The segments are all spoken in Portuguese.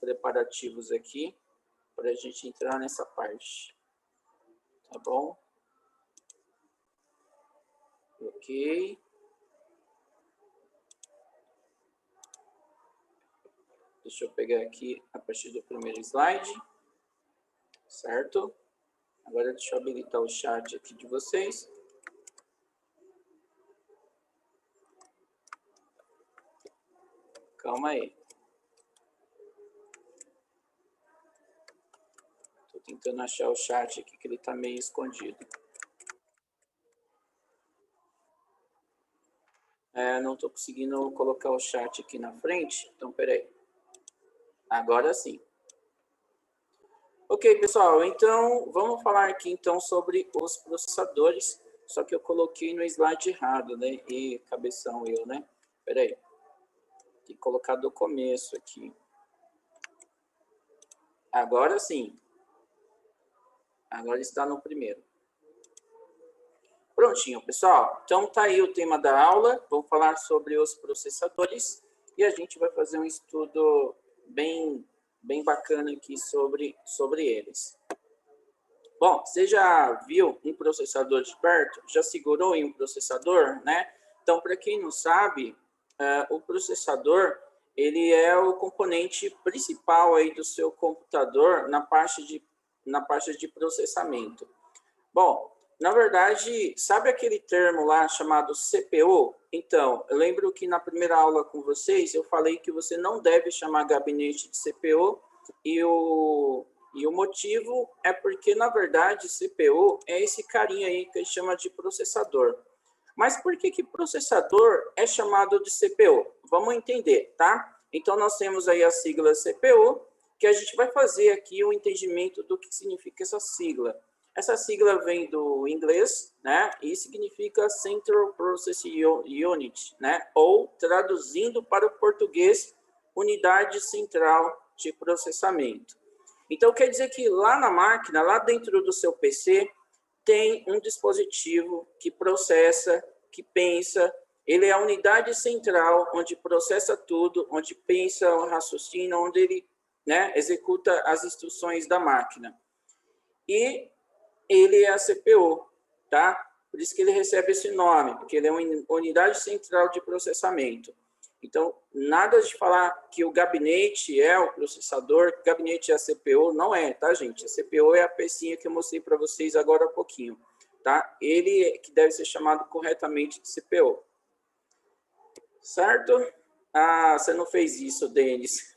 preparativos aqui para a gente entrar nessa parte. Tá bom? Ok. Deixa eu pegar aqui a partir do primeiro slide. Certo? Agora deixa eu habilitar o chat aqui de vocês. Calma aí. Estou tentando achar o chat aqui, que ele está meio escondido. Não estou conseguindo colocar o chat aqui na frente. Então, peraí. Agora sim. Ok, pessoal. Então, vamos falar aqui então sobre os processadores. Só que eu coloquei no slide errado, né? E cabeção eu, né? Peraí. Tem que colocar do começo aqui. Agora sim. Agora está no primeiro. Prontinho, pessoal. Então, tá aí o tema da aula. Vamos falar sobre os processadores. E a gente vai fazer um estudo bem bacana aqui sobre eles. Bom, você já viu um processador de perto? Já segurou em um processador, né? Então, para quem não sabe, o processador, ele é o componente principal aí do seu computador na parte de processamento. Bom, na verdade, sabe aquele termo lá chamado CPU? Então, eu lembro que na primeira aula com vocês, eu falei que você não deve chamar gabinete de CPU e o motivo é porque, na verdade, CPU é esse carinha aí que a gente chama de processador. Mas por que processador é chamado de CPU? Vamos entender, tá? Então, nós temos aí a sigla CPU, que a gente vai fazer aqui o entendimento do que significa essa sigla. Essa sigla vem do inglês, né? E significa Central Processing Unit, né? Ou, traduzindo para o português, Unidade Central de Processamento. Então, quer dizer que lá na máquina, lá dentro do seu PC, tem um dispositivo que processa, que pensa. Ele é a unidade central, onde processa tudo, onde pensa, raciocina, onde ele, né, executa as instruções da máquina. E ele é a CPU, tá? Por isso que ele recebe esse nome, porque ele é uma unidade central de processamento. Então, nada de falar que o gabinete é o processador, que o gabinete é a CPU, não é, tá, gente? A CPU é a pecinha que eu mostrei para vocês agora há pouquinho, tá? Ele que deve ser chamado corretamente de CPU. Certo? Ah, você não fez isso, Denis.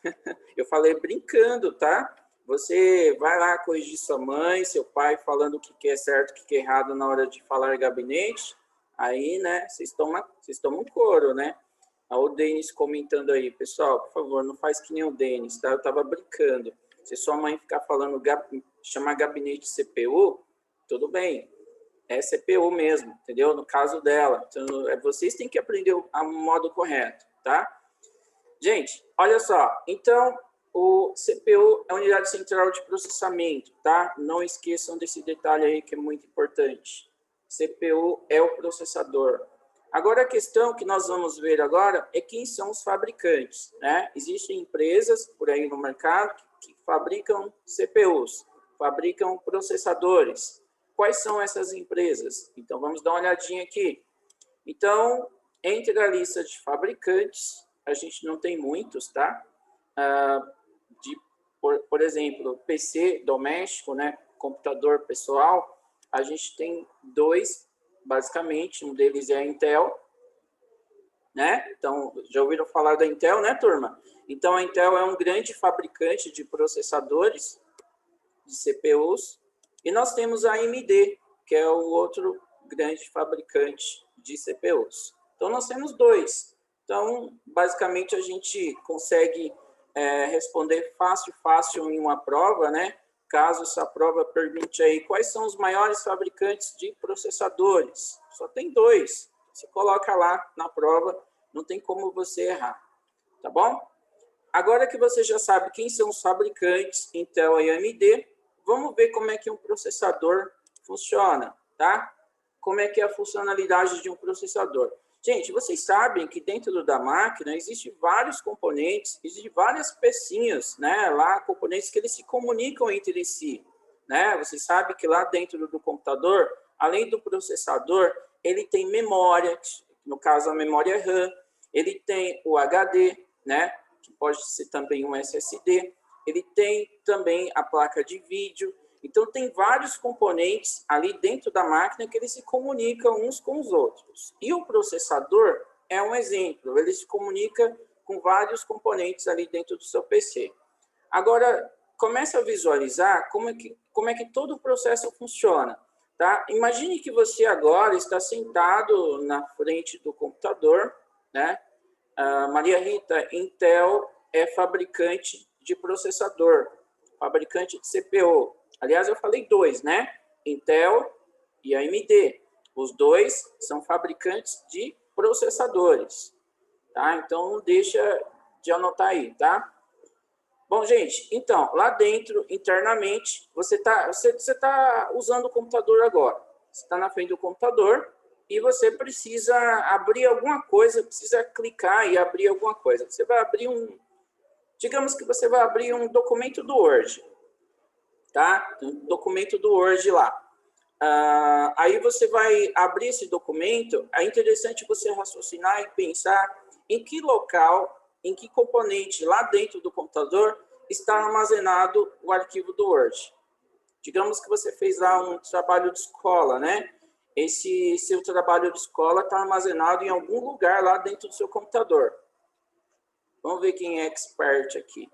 Eu falei brincando, tá? Você vai lá corrigir sua mãe, seu pai, falando o que é certo, o que é errado na hora de falar gabinete. Aí, né, vocês tomam couro, né? O Denis comentando aí, pessoal, por favor, não faz que nem o Denis, tá? Eu tava brincando. Se sua mãe ficar falando, chamar gabinete de CPU, tudo bem. É CPU mesmo, entendeu? No caso dela. Então, vocês têm que aprender o modo correto, tá? Gente, olha só. Então, o CPU é a unidade central de processamento, tá? Não esqueçam desse detalhe aí que é muito importante. CPU é o processador. Agora, a questão que nós vamos ver agora é quem são os fabricantes, né? Existem empresas por aí no mercado que fabricam CPUs, fabricam processadores. Quais são essas empresas? Então, vamos dar uma olhadinha aqui. Então, entre a lista de fabricantes, a gente não tem muitos, tá? Por exemplo, PC doméstico, né? Computador pessoal, a gente tem dois, basicamente. Um deles é a Intel, né? Então, já ouviram falar da Intel, né, turma? Então, a Intel é um grande fabricante de processadores, de CPUs. E nós temos a AMD, que é o outro grande fabricante de CPUs. Então, nós temos dois. Então, basicamente, a gente consegue responder fácil em uma prova, né? Caso essa prova pergunte aí quais são os maiores fabricantes de processadores. Só tem dois. Você coloca lá na prova, não tem como você errar. Tá bom? Agora que você já sabe quem são os fabricantes, Intel e AMD, vamos ver como é que um processador funciona, tá? Como é que é a funcionalidade de um processador. Gente, vocês sabem que dentro da máquina existem vários componentes, existem várias pecinhas, né? Lá, componentes que eles se comunicam entre si, né? Vocês sabem que lá dentro do computador, além do processador, ele tem memória, no caso a memória RAM, ele tem o HD, né? Que pode ser também um SSD, ele tem também a placa de vídeo. Então, tem vários componentes ali dentro da máquina que eles se comunicam uns com os outros. E o processador é um exemplo, ele se comunica com vários componentes ali dentro do seu PC. Agora, comece a visualizar como é que todo o processo funciona. Tá? Imagine que você agora está sentado na frente do computador, né? Maria Rita, Intel é fabricante de processador, fabricante de CPU. Aliás, eu falei dois, né? Intel e AMD. Os dois são fabricantes de processadores, tá? Então, não deixa de anotar aí, tá? Bom, gente, então, lá dentro, internamente, você tá usando o computador agora. Você está na frente do computador e você precisa abrir alguma coisa, precisa clicar e abrir alguma coisa. Você vai abrir digamos que você vai abrir um documento do Word, tá? Um documento do Word lá. Aí você vai abrir esse documento, é interessante você raciocinar e pensar em que local, em que componente lá dentro do computador está armazenado o arquivo do Word. Digamos que você fez lá um trabalho de escola, né? Esse seu trabalho de escola está armazenado em algum lugar lá dentro do seu computador. Vamos ver quem é expert aqui.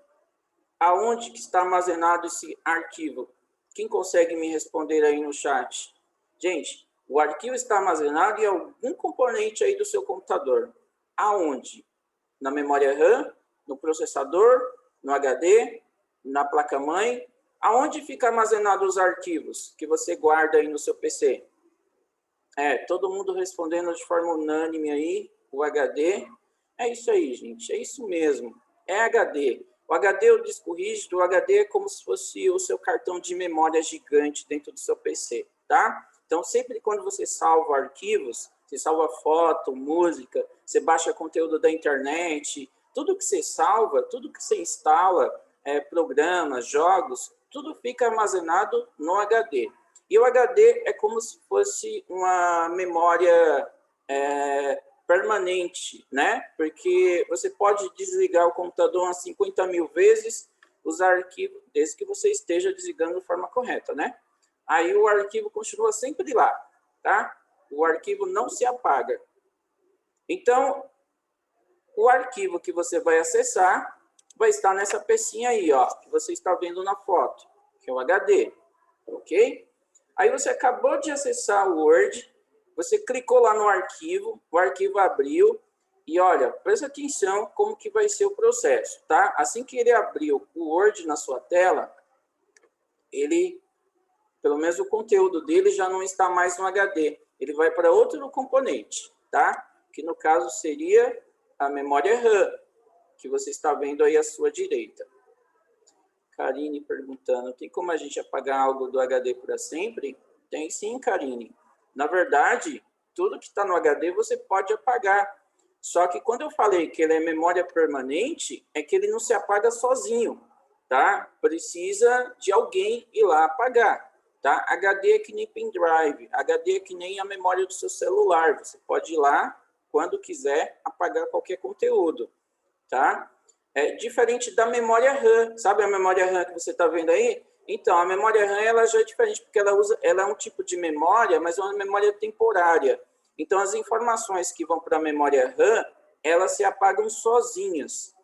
Aonde que está armazenado esse arquivo? Quem consegue me responder aí no chat? Gente, o arquivo está armazenado em algum componente aí do seu computador. Aonde? Na memória RAM, no processador, no HD, na placa-mãe. Aonde fica armazenado os arquivos que você guarda aí no seu PC? Todo mundo respondendo de forma unânime aí, o HD. É isso aí, gente, é isso mesmo. É HD. O HD é o disco rígido, o HD é como se fosse o seu cartão de memória gigante dentro do seu PC, tá? Então, sempre quando você salva arquivos, você salva foto, música, você baixa conteúdo da internet, tudo que você salva, tudo que você instala, programas, jogos, tudo fica armazenado no HD. E o HD é como se fosse uma memória permanente, né? Porque você pode desligar o computador umas 50 mil vezes, os arquivos, desde que você esteja desligando de forma correta, né? Aí o arquivo continua sempre lá, tá? O arquivo não se apaga. Então, o arquivo que você vai acessar vai estar nessa pecinha aí, ó, que você está vendo na foto, que é o HD, ok? Aí você acabou de acessar o Word, você clicou lá no arquivo, o arquivo abriu, e olha, presta atenção como que vai ser o processo, tá? Assim que ele abriu o Word na sua tela, ele, pelo menos o conteúdo dele já não está mais no HD, ele vai para outro componente, tá? Que no caso seria a memória RAM, que você está vendo aí à sua direita. Karine perguntando, tem como a gente apagar algo do HD para sempre? Tem sim, Karine. Na verdade, tudo que está no HD você pode apagar. Só que quando eu falei que ele é memória permanente, é que ele não se apaga sozinho, tá? Precisa de alguém ir lá apagar, tá? HD é que nem pendrive, HD é que nem a memória do seu celular. Você pode ir lá, quando quiser, apagar qualquer conteúdo, tá? É diferente da memória RAM. Sabe a memória RAM que você está vendo aí? Então, a memória RAM ela já é diferente, porque ela é um tipo de memória, mas é uma memória temporária. Então, as informações que vão para a memória RAM, elas se apagam sozinhas.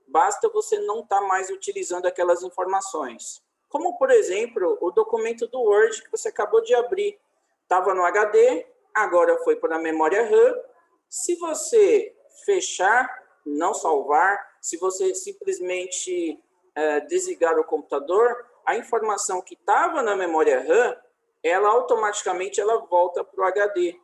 Basta você não estar mais utilizando aquelas informações. Como, por exemplo, o documento do Word que você acabou de abrir. Estava no HD, agora foi para a memória RAM. Se você fechar, não salvar, se você simplesmente desligar o computador, a informação que estava na memória RAM, ela automaticamente volta para o HD,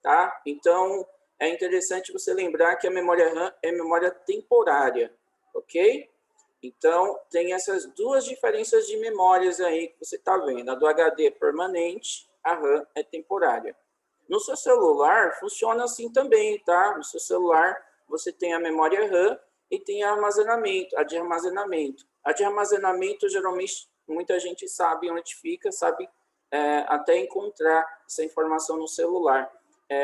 tá? Então, é interessante você lembrar que a memória RAM é memória temporária, ok? Então, tem essas duas diferenças de memórias aí que você está vendo. A do HD é permanente, a RAM é temporária. No seu celular, funciona assim também, tá? No seu celular, você tem a memória RAM e tem a armazenamento, a de armazenamento. A de armazenamento, geralmente, muita gente sabe onde fica, sabe até encontrar essa informação no celular.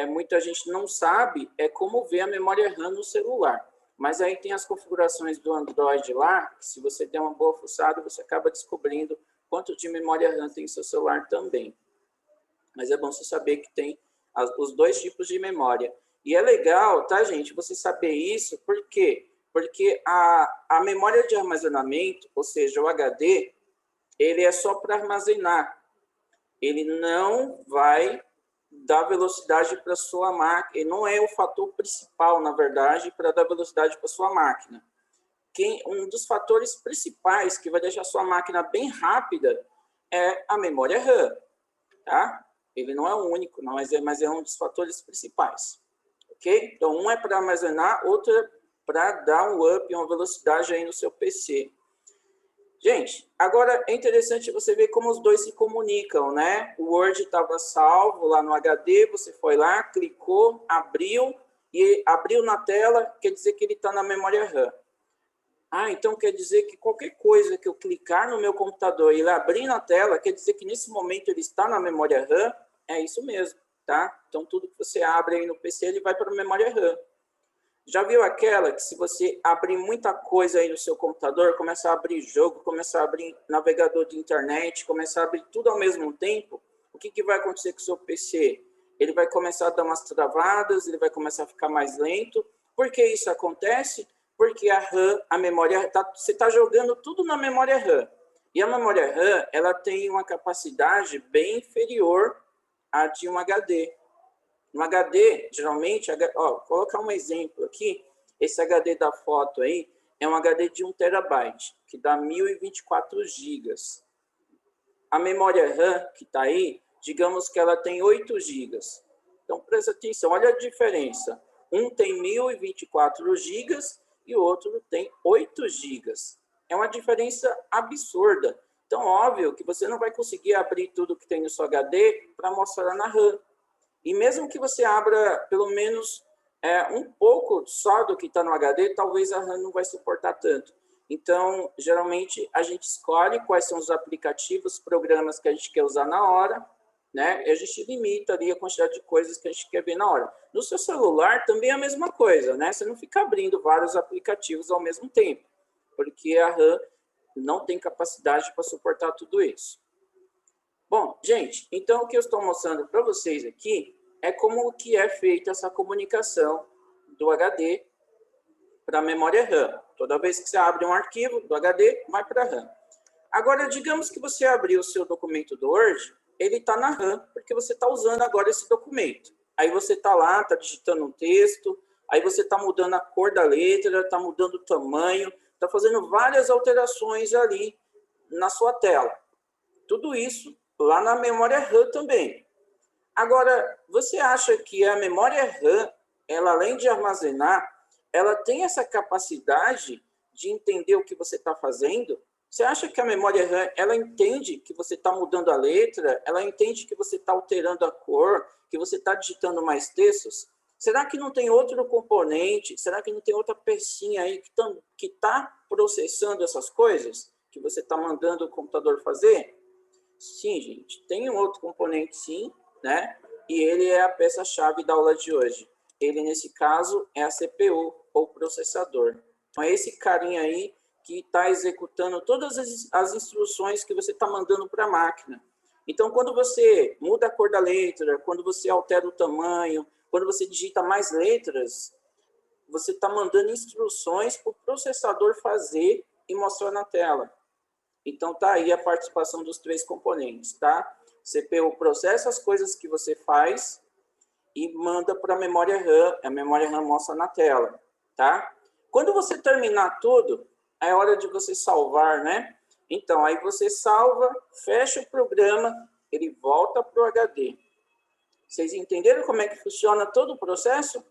Muita gente não sabe como ver a memória RAM no celular. Mas aí tem as configurações do Android lá, que se você der uma boa fuçada, você acaba descobrindo quanto de memória RAM tem no seu celular também. Mas é bom você saber que tem os dois tipos de memória. E é legal, tá, gente, você saber isso, por quê? Porque a memória de armazenamento, ou seja, o HD, ele é só para armazenar. Ele não vai dar velocidade para sua máquina. Ele não é o fator principal, na verdade, para dar velocidade para sua máquina. Um dos fatores principais que vai deixar sua máquina bem rápida é a memória RAM, tá? Ele não é o único, não, mas é um dos fatores principais, ok? Então, um é para armazenar, outro é para dar um up, uma velocidade aí no seu PC. Gente, agora é interessante você ver como os dois se comunicam, né? O Word estava salvo lá no HD, você foi lá, clicou, abriu, e abriu na tela, quer dizer que ele está na memória RAM. Então quer dizer que qualquer coisa que eu clicar no meu computador e ele abrir na tela, quer dizer que nesse momento ele está na memória RAM? É isso mesmo, tá? Então tudo que você abre aí no PC, ele vai para a memória RAM. Já viu aquela que se você abrir muita coisa aí no seu computador, começar a abrir jogo, começar a abrir navegador de internet, começar a abrir tudo ao mesmo tempo, o que vai acontecer com o seu PC? Ele vai começar a dar umas travadas, ele vai começar a ficar mais lento. Por que isso acontece? Porque a RAM, a memória, você está jogando tudo na memória RAM. E a memória RAM, ela tem uma capacidade bem inferior à de um HD. No HD, geralmente, vou colocar um exemplo aqui. Esse HD da foto aí é um HD de 1 terabyte, que dá 1024 gigas. A memória RAM que está aí, digamos que ela tem 8 gigas. Então, presta atenção, olha a diferença. Um tem 1024 gigas e o outro tem 8 gigas. É uma diferença absurda. Então, óbvio que você não vai conseguir abrir tudo que tem no seu HD para mostrar na RAM. E mesmo que você abra pelo menos um pouco só do que está no HD, talvez a RAM não vai suportar tanto. Então, geralmente, a gente escolhe quais são os aplicativos, programas que a gente quer usar na hora, né? E a gente limita ali a quantidade de coisas que a gente quer ver na hora. No seu celular também é a mesma coisa, né? Você não fica abrindo vários aplicativos ao mesmo tempo, porque a RAM não tem capacidade para suportar tudo isso. Bom, gente, então o que eu estou mostrando para vocês aqui é como que é feita essa comunicação do HD para a memória RAM. Toda vez que você abre um arquivo do HD, vai para a RAM. Agora, digamos que você abriu o seu documento do Word, ele está na RAM, porque você está usando agora esse documento. Aí você está lá, está digitando um texto, aí você está mudando a cor da letra, está mudando o tamanho, está fazendo várias alterações ali na sua tela. Tudo isso lá na memória RAM também. Agora, você acha que a memória RAM, ela além de armazenar, ela tem essa capacidade de entender o que você está fazendo? Você acha que a memória RAM, ela entende que você está mudando a letra? Ela entende que você está alterando a cor? Que você está digitando mais textos? Será que não tem outro componente? Será que não tem outra pecinha aí que está processando essas coisas? Que você está mandando o computador fazer? Sim, gente, tem um outro componente sim, né? E ele é a peça-chave da aula de hoje. Ele, nesse caso, é a CPU, ou processador. Então, é esse carinha aí que está executando todas as instruções que você está mandando para a máquina. Então, quando você muda a cor da letra, quando você altera o tamanho, quando você digita mais letras, você está mandando instruções para o processador fazer e mostrar na tela. Então, tá aí a participação dos três componentes, tá? CPU processa as coisas que você faz e manda para a memória RAM mostra na tela, tá? Quando você terminar tudo, é hora de você salvar, né? Então, aí você salva, fecha o programa, ele volta para o HD. Vocês entenderam como é que funciona todo o processo?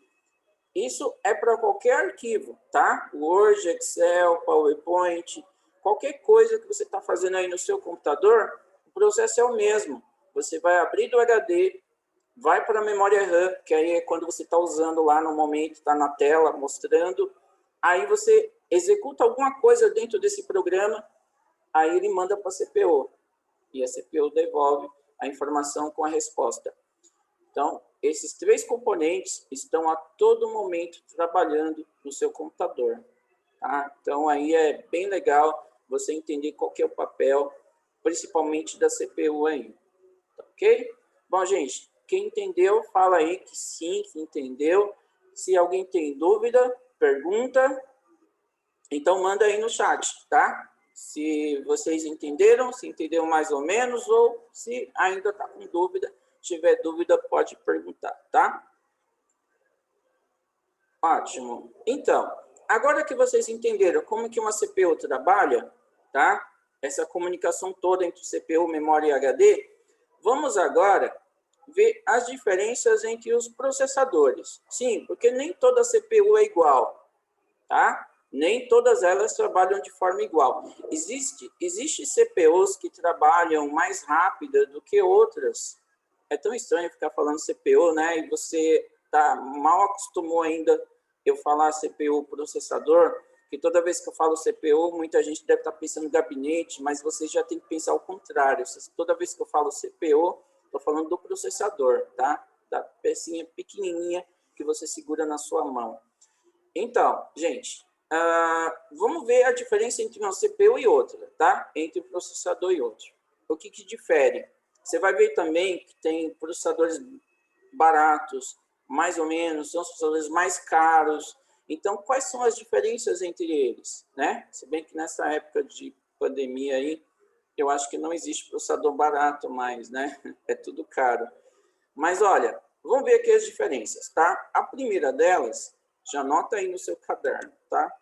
Isso é para qualquer arquivo, tá? Word, Excel, PowerPoint, qualquer coisa que você está fazendo aí no seu computador, o processo é o mesmo. Você vai abrir do HD, vai para a memória RAM, que aí é quando você está usando lá no momento, está na tela mostrando, aí você executa alguma coisa dentro desse programa, aí ele manda para a CPU, e a CPU devolve a informação com a resposta. Então, esses três componentes estão a todo momento trabalhando no seu computador. Tá? Então, aí é bem legal você entender qual que é o papel, principalmente da CPU aí. Tá, ok? Bom, gente, quem entendeu, fala aí que sim, que entendeu. Se alguém tem dúvida, pergunta, então manda aí no chat, tá? Se vocês entenderam, se entenderam mais ou menos, ou se ainda está com dúvida, tiver dúvida, pode perguntar, tá? Ótimo. Então, agora que vocês entenderam como que uma CPU trabalha, tá? Essa comunicação toda entre CPU, memória e HD, vamos agora ver as diferenças entre os processadores. Sim, porque nem toda CPU é igual, tá? Nem todas elas trabalham de forma igual. Existe CPUs que trabalham mais rápida do que outras. É tão estranho ficar falando CPU, né? E você mal acostumou ainda eu falar CPU processador, que toda vez que eu falo CPU, muita gente deve estar pensando em gabinete, mas você já tem que pensar ao contrário. Toda vez que eu falo CPU, estou falando do processador, tá? Da pecinha pequenininha que você segura na sua mão. Então, gente, vamos ver a diferença entre uma CPU e outra, tá? Entre um processador e outro. O que difere? Você vai ver também que tem processadores baratos, mais ou menos, são os processadores mais caros. Então, quais são as diferenças entre eles, né? Se bem que nessa época de pandemia aí, eu acho que não existe processador barato mais, né? É tudo caro. Mas, olha, vamos ver aqui as diferenças, tá? A primeira delas, já anota aí no seu caderno, tá?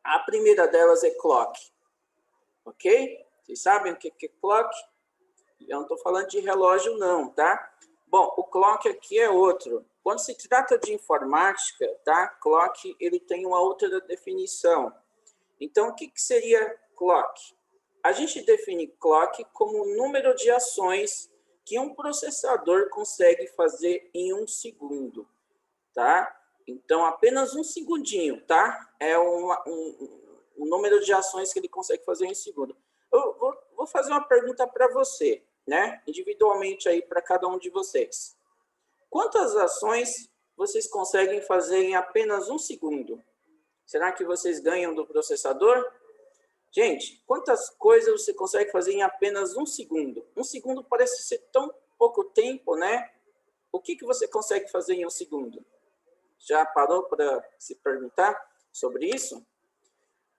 A primeira delas é clock, ok? Vocês sabem o que é clock? Eu não estou falando de relógio, não, tá? Bom, o clock aqui é outro. Quando se trata de informática, tá? Clock, ele tem uma outra definição. Então, o que seria clock? A gente define clock como o número de ações que um processador consegue fazer em um segundo, tá? Então, apenas um segundinho, tá? É um número de ações que ele consegue fazer em um segundo. Eu vou fazer uma pergunta para você, né? Individualmente aí para cada um de vocês. Quantas ações vocês conseguem fazer em apenas um segundo? Será que vocês ganham do processador? Gente, quantas coisas você consegue fazer em apenas um segundo? Um segundo parece ser tão pouco tempo, né? O que você consegue fazer em um segundo? Já parou para se perguntar sobre isso?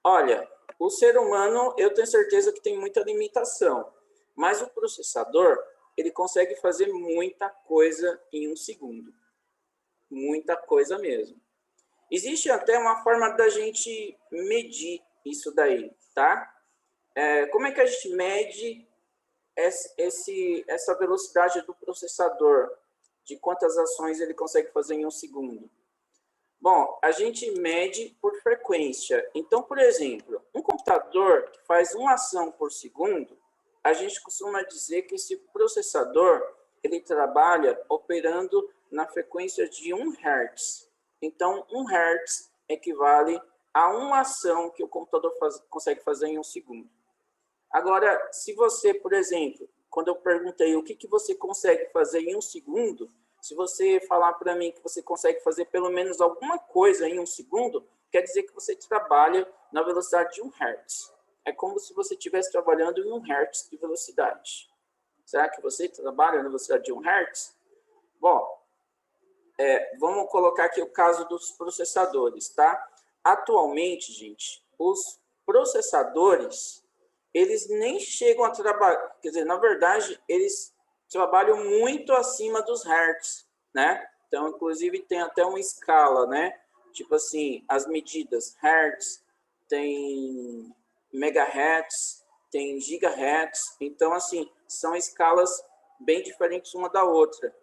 Olha, o ser humano, eu tenho certeza que tem muita limitação, mas o processador, ele consegue fazer muita coisa em um segundo. Muita coisa mesmo. Existe até uma forma da gente medir isso daí, tá? Como é que a gente mede essa velocidade do processador? De quantas ações ele consegue fazer em um segundo? Bom, a gente mede por frequência. Então, por exemplo, um computador que faz uma ação por segundo, a gente costuma dizer que esse processador ele trabalha operando na frequência de 1 Hz. Então, 1 Hz equivale a uma ação que o computador consegue fazer em um segundo. Agora, se você, por exemplo, quando eu perguntei o que você consegue fazer em um segundo, se você falar para mim que você consegue fazer pelo menos alguma coisa em um segundo, quer dizer que você trabalha na velocidade de 1 Hz. É como se você estivesse trabalhando em 1 Hz de velocidade. Será que você trabalha na velocidade de 1 Hz? Bom, vamos colocar aqui o caso dos processadores, tá? Atualmente, gente, os processadores, eles nem chegam a trabalhar, quer dizer, na verdade, eles trabalham muito acima dos hertz, né? Então, inclusive, tem até uma escala, né? Tipo assim, as medidas hertz, tem megahertz, tem gigahertz. Então, assim, são escalas bem diferentes uma da outra.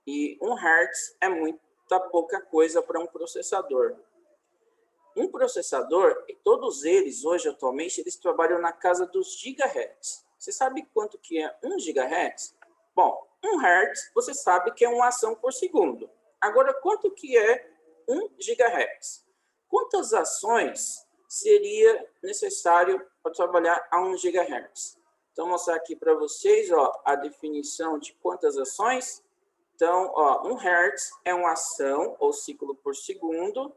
E 1 hertz é muita pouca coisa para um processador. Um processador, e todos eles hoje atualmente, eles trabalham na casa dos gigahertz. Você sabe quanto que é 1 gigahertz? Bom, 1 Hz, você sabe que é uma ação por segundo. Agora, quanto que é 1 GHz? Quantas ações seria necessário para trabalhar a 1 GHz? Então, vou mostrar aqui para vocês a definição de quantas ações. Então, 1 Hz é uma ação ou ciclo por segundo.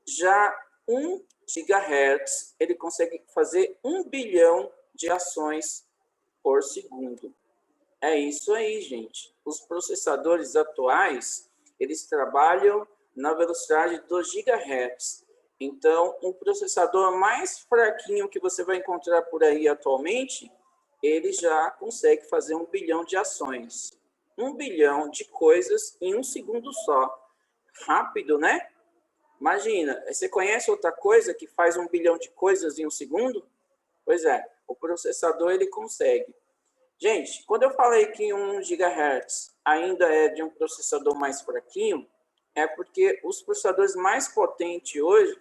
Já 1 GHz, ele consegue fazer 1 bilhão de ações por segundo. É isso aí, gente. Os processadores atuais, eles trabalham na velocidade 2 GHz. Então, um processador mais fraquinho que você vai encontrar por aí atualmente, ele já consegue fazer 1 bilhão de ações. 1 bilhão de coisas em 1 segundo só. Rápido, né? Imagina, você conhece outra coisa que faz 1 bilhão de coisas em 1 segundo? Pois é, o processador ele consegue. Gente, quando eu falei que 1 GHz ainda é de um processador mais fraquinho, é porque os processadores mais potentes hoje,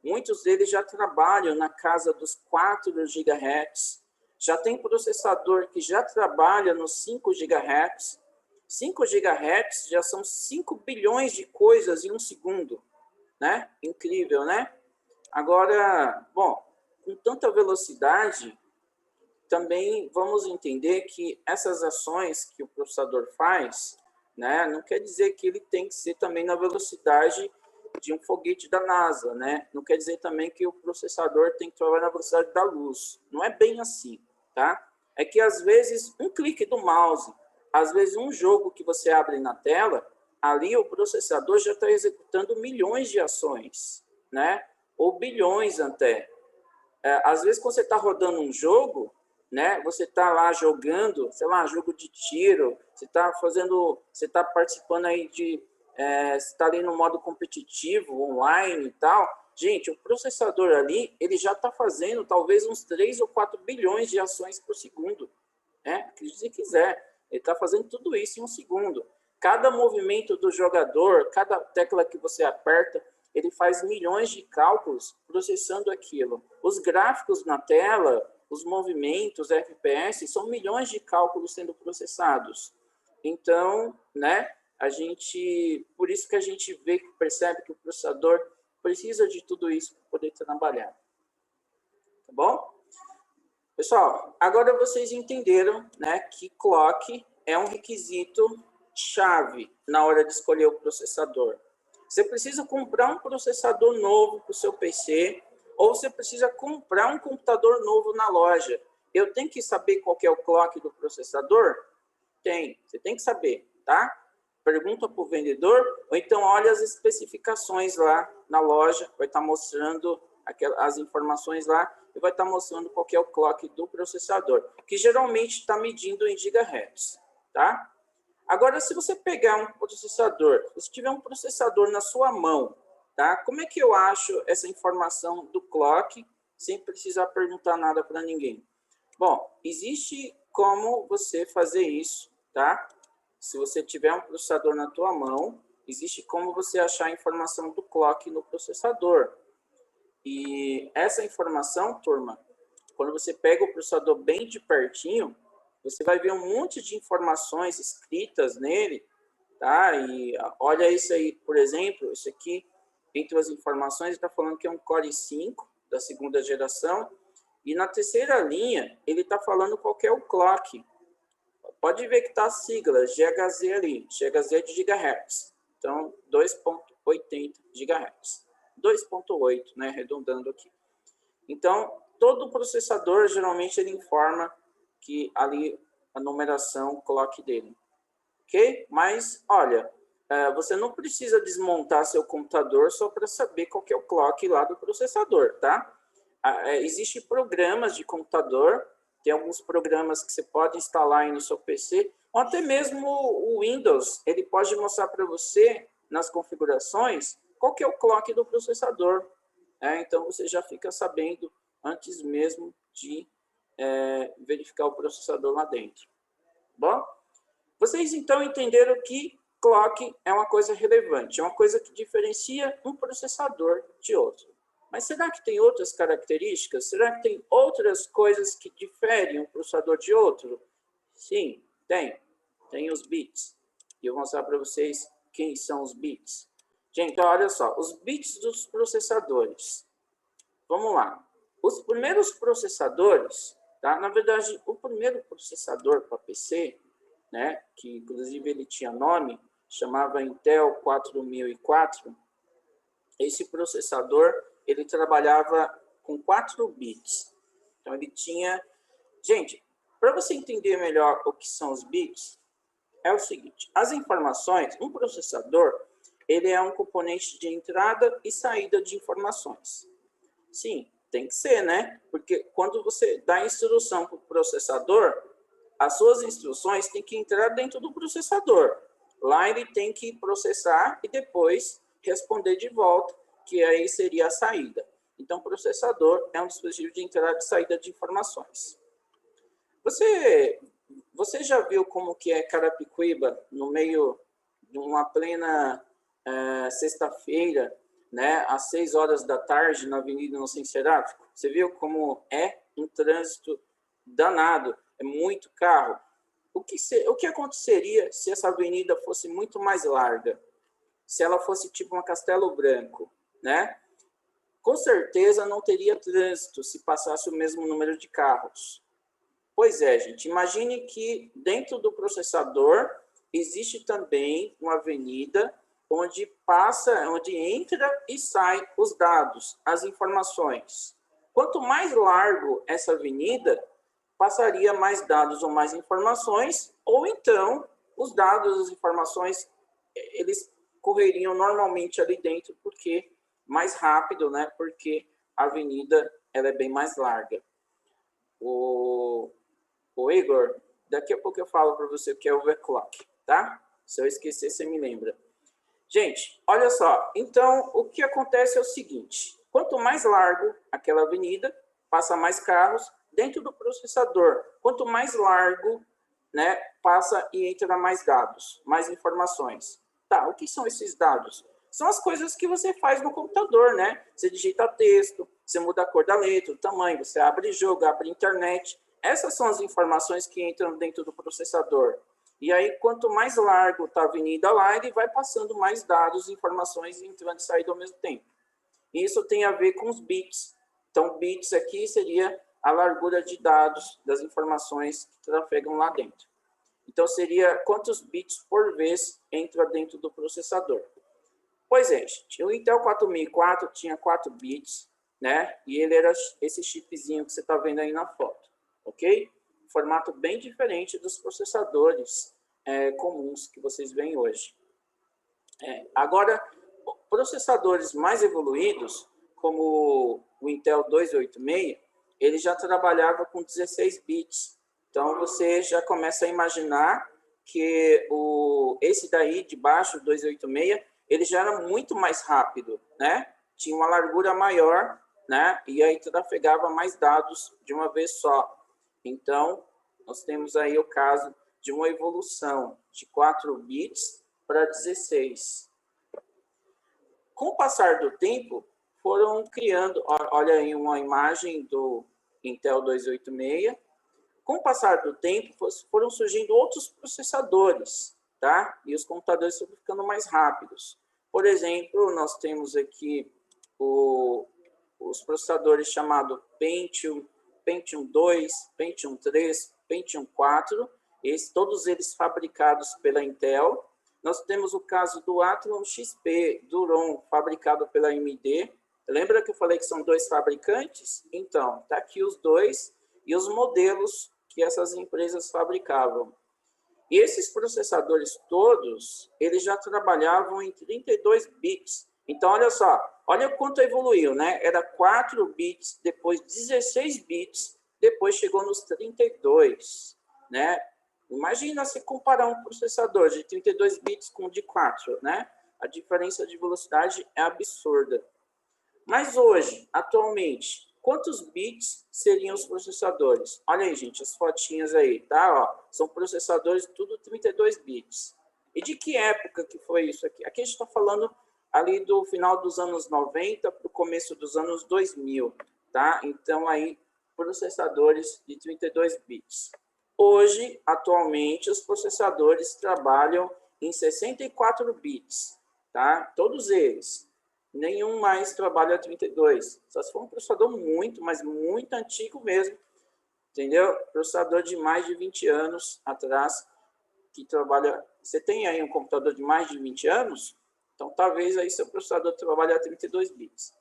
muitos deles já trabalham na casa dos 4 GHz. Já tem processador que já trabalha nos 5 GHz. 5 GHz já são 5 bilhões de coisas em 1 segundo, né? Incrível, né? Agora, bom, com tanta velocidade, também vamos entender que essas ações que o processador faz, né, não quer dizer que ele tem que ser também na velocidade de um foguete da NASA, né? Não quer dizer também que o processador tem que trabalhar na velocidade da luz. Não é bem assim, tá? É que às vezes um clique do mouse, às vezes um jogo que você abre na tela, ali o processador já está executando milhões de ações, né? Ou bilhões até. Às vezes quando você está rodando um jogo, né? Você está lá jogando, sei lá, jogo de tiro, você está participando aí você está ali no modo competitivo, online e tal. Gente, o processador ali, ele já está fazendo talvez uns 3 ou 4 bilhões de ações por segundo, né? Acredite se quiser, ele está fazendo tudo isso em 1 segundo. Cada movimento do jogador, cada tecla que você aperta, ele faz milhões de cálculos processando aquilo. Os gráficos na tela, os movimentos, FPS, são milhões de cálculos sendo processados. Então, né, por isso que a gente percebe que o processador precisa de tudo isso para poder trabalhar. Tá bom? Pessoal, agora vocês entenderam, né, que clock é um requisito chave na hora de escolher o processador. Você precisa comprar um processador novo para o seu PC, ou você precisa comprar um computador novo na loja. Eu tenho que saber qual que é o clock do processador? Você tem que saber, tá? Pergunta para o vendedor, ou então olha as especificações lá na loja, vai estar mostrando as informações lá, e vai estar mostrando qual que é o clock do processador, que geralmente está medindo em gigahertz, tá? Agora, se você pegar um processador, se tiver um processador na sua mão, tá? Como é que eu acho essa informação do clock sem precisar perguntar nada para ninguém? Bom, existe como você fazer isso, tá? Se você tiver um processador na tua mão, existe como você achar a informação do clock no processador. E essa informação, turma, quando você pega o processador bem de pertinho, você vai ver um monte de informações escritas nele, tá? E olha isso aí, por exemplo, isso aqui, entre as informações, está falando que é um Core i5 da 2ª geração, e na terceira linha, ele está falando qual que é o clock. Pode ver que está a sigla GHz ali, GHz é de gigahertz, então 2.80 gigahertz, 2.8, né, arredondando aqui. Então, todo processador, geralmente, ele informa que ali a numeração clock dele, ok? Mas, olha, você não precisa desmontar seu computador só para saber qual que é o clock lá do processador, tá? Existem programas de computador, tem alguns programas que você pode instalar aí no seu PC, ou até mesmo o Windows, ele pode mostrar para você, nas configurações, qual que é o clock do processador. Então, você já fica sabendo antes mesmo de verificar o processador lá dentro. Bom, vocês então entenderam que clock é uma coisa relevante, é uma coisa que diferencia um processador de outro. Mas será que tem outras características? Será que tem outras coisas que diferem um processador de outro? Sim, tem. Tem os bits. E eu vou mostrar para vocês quem são os bits. Gente, olha só. Os bits dos processadores. Vamos lá. Os primeiros processadores, tá? Na verdade, o primeiro processador para PC, né, que inclusive ele tinha nome, chamava Intel 4004. Esse processador, ele trabalhava com 4 bits. Então, ele tinha... Gente, para você entender melhor o que são os bits, é o seguinte. As informações, um processador, ele é um componente de entrada e saída de informações. Sim, tem que ser, né? Porque quando você dá instrução para o processador, as suas instruções têm que entrar dentro do processador. Lá ele tem que processar e depois responder de volta, que aí seria a saída. Então, o processador é um dispositivo de entrada e saída de informações. Você já viu como que é Carapicuíba no meio de uma plena sexta-feira, né, às 6 horas da tarde, na Avenida Inocêncio Seráfico? Você viu como é um trânsito danado, é muito carro. O que aconteceria se essa avenida fosse muito mais larga? Se ela fosse tipo uma Castelo Branco, né? Com certeza não teria trânsito se passasse o mesmo número de carros. Pois é, gente, imagine que dentro do processador existe também uma avenida onde entra e sai os dados, as informações. Quanto mais largo essa avenida, passaria mais dados ou mais informações, ou então os dados, as informações, eles correriam normalmente ali dentro, porque mais rápido, né? Porque a avenida ela é bem mais larga. O Igor, daqui a pouco eu falo para você o que é overclock, tá? Se eu esquecer, você me lembra. Gente, olha só. Então, o que acontece é o seguinte. Quanto mais largo aquela avenida, passa mais carros dentro do processador. Quanto mais largo, né, passa e entra mais dados, mais informações. Tá, o que são esses dados? São as coisas que você faz no computador, né? Você digita texto, você muda a cor da letra, o tamanho, você abre jogo, abre internet. Essas são as informações que entram dentro do processador. E aí, quanto mais largo está a avenida lá, ele vai passando mais dados, informações entrando e saindo ao mesmo tempo. E isso tem a ver com os bits. Então, bits aqui seria a largura de dados das informações que trafegam lá dentro. Então, seria quantos bits por vez entra dentro do processador. Pois é, gente. O Intel 4004 tinha 4 bits, né? E ele era esse chipzinho que você está vendo aí na foto, ok? Formato bem diferente dos processadores comuns que vocês veem hoje. Agora, processadores mais evoluídos, como o Intel 286, ele já trabalhava com 16 bits. Então, você já começa a imaginar que esse daí de baixo, 286, ele já era muito mais rápido, né? Tinha uma largura maior, né? E aí trafegava mais dados de uma vez só. Então, nós temos aí o caso de uma evolução de 4 bits para 16. Com o passar do tempo, foram criando, olha aí uma imagem do Intel 286. Com o passar do tempo, foram surgindo outros processadores, tá? E os computadores foram ficando mais rápidos. Por exemplo, nós temos aqui os processadores chamados Pentium, Pentium 2, Pentium 3, Pentium 4, todos eles fabricados pela Intel. Nós temos o caso do Athlon XP Duron, fabricado pela AMD. Lembra que eu falei que são 2 fabricantes? Então, está aqui os 2 e os modelos que essas empresas fabricavam. E esses processadores todos, eles já trabalhavam em 32 bits. Então, olha só, olha quanto evoluiu, né? Era 4 bits, depois 16 bits, depois chegou nos 32, né? Imagina se comparar um processador de 32 bits com o de 4, né? A diferença de velocidade é absurda. Mas hoje, atualmente, quantos bits seriam os processadores? Olha aí, gente, as fotinhas aí, tá? Ó, são processadores tudo 32 bits. E de que época que foi isso aqui? Aqui a gente está falando ali do final dos anos 90 para o começo dos anos 2000, tá? Então, aí, processadores de 32 bits. Hoje, atualmente, os processadores trabalham em 64 bits, tá? Todos eles. Nenhum mais trabalha 32. Só se for um processador muito, mas muito antigo mesmo, entendeu? Processador de mais de 20 anos atrás, que trabalha... Você tem aí um computador de mais de 20 anos? Então, talvez aí seu processador trabalhe a 32 bits.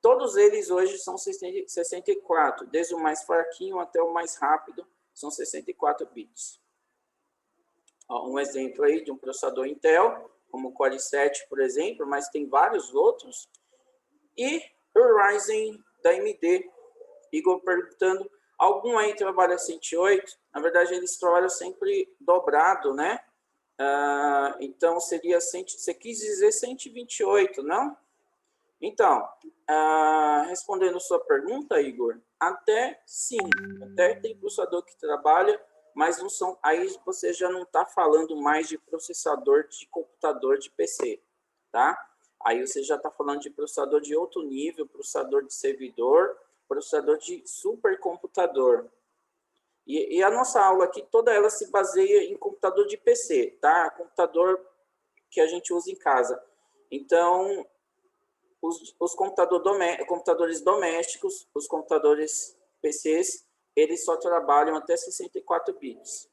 Todos eles hoje são 64, desde o mais fraquinho até o mais rápido, são 64 bits. Um exemplo aí de um processador Intel, como o Core i7, por exemplo, mas tem vários outros. E o Ryzen da AMD. Igor perguntando, algum aí trabalha 108? Na verdade, eles trabalham sempre dobrado, né? Então, seria, você quis dizer 128, não? Então, respondendo sua pergunta, Igor, até sim, até tem processador que trabalha, mas não são, aí você já não está falando mais de processador de computador de PC, tá? Aí você já está falando de processador de outro nível, processador de servidor, processador de supercomputador. E a nossa aula aqui, toda ela se baseia em computador de PC, tá? Computador que a gente usa em casa. Então, os computadores domésticos, os computadores PCs, eles só trabalham até 64 bits.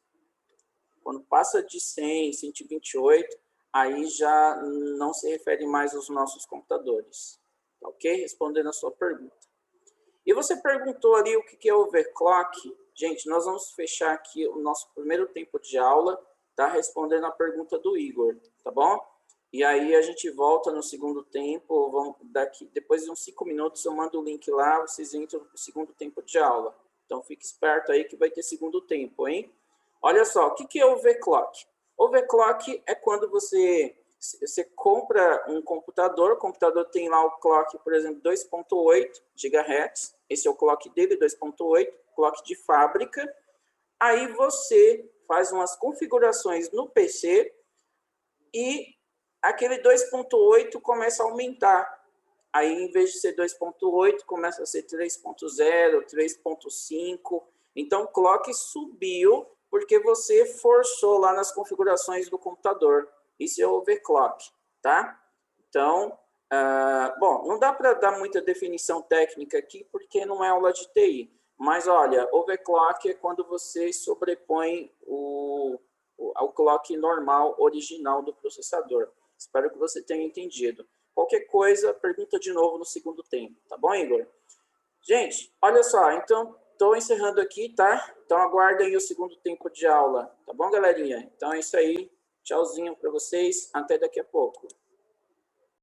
Quando passa de 100, 128, aí já não se refere mais aos nossos computadores. Ok? Respondendo a sua pergunta. E você perguntou ali o que é overclock. Gente, nós vamos fechar aqui o nosso primeiro tempo de aula, tá? Respondendo a pergunta do Igor, tá bom? E aí a gente volta no segundo tempo, depois de uns 5 minutos eu mando o link lá, vocês entram no segundo tempo de aula. Então fique esperto aí que vai ter segundo tempo, hein? Olha só, o que é overclock? Overclock é quando você compra um computador, o computador tem lá o clock, por exemplo, 2.8 GHz, esse é o clock dele, 2.8, clock de fábrica. Aí você faz umas configurações no PC e aquele 2.8 começa a aumentar. Aí, em vez de ser 2.8, começa a ser 3.0, 3.5. Então, o clock subiu porque você forçou lá nas configurações do computador. Isso é overclock, tá? Então, bom, não dá para dar muita definição técnica aqui porque não é aula de TI. Mas, olha, overclock é quando você sobrepõe ao clock normal, original do processador. Espero que você tenha entendido. Qualquer coisa, pergunta de novo no segundo tempo. Tá bom, Igor? Gente, olha só. Então, estou encerrando aqui, tá? Então, aguardem o segundo tempo de aula. Tá bom, galerinha? Então, é isso aí. Tchauzinho para vocês. Até daqui a pouco.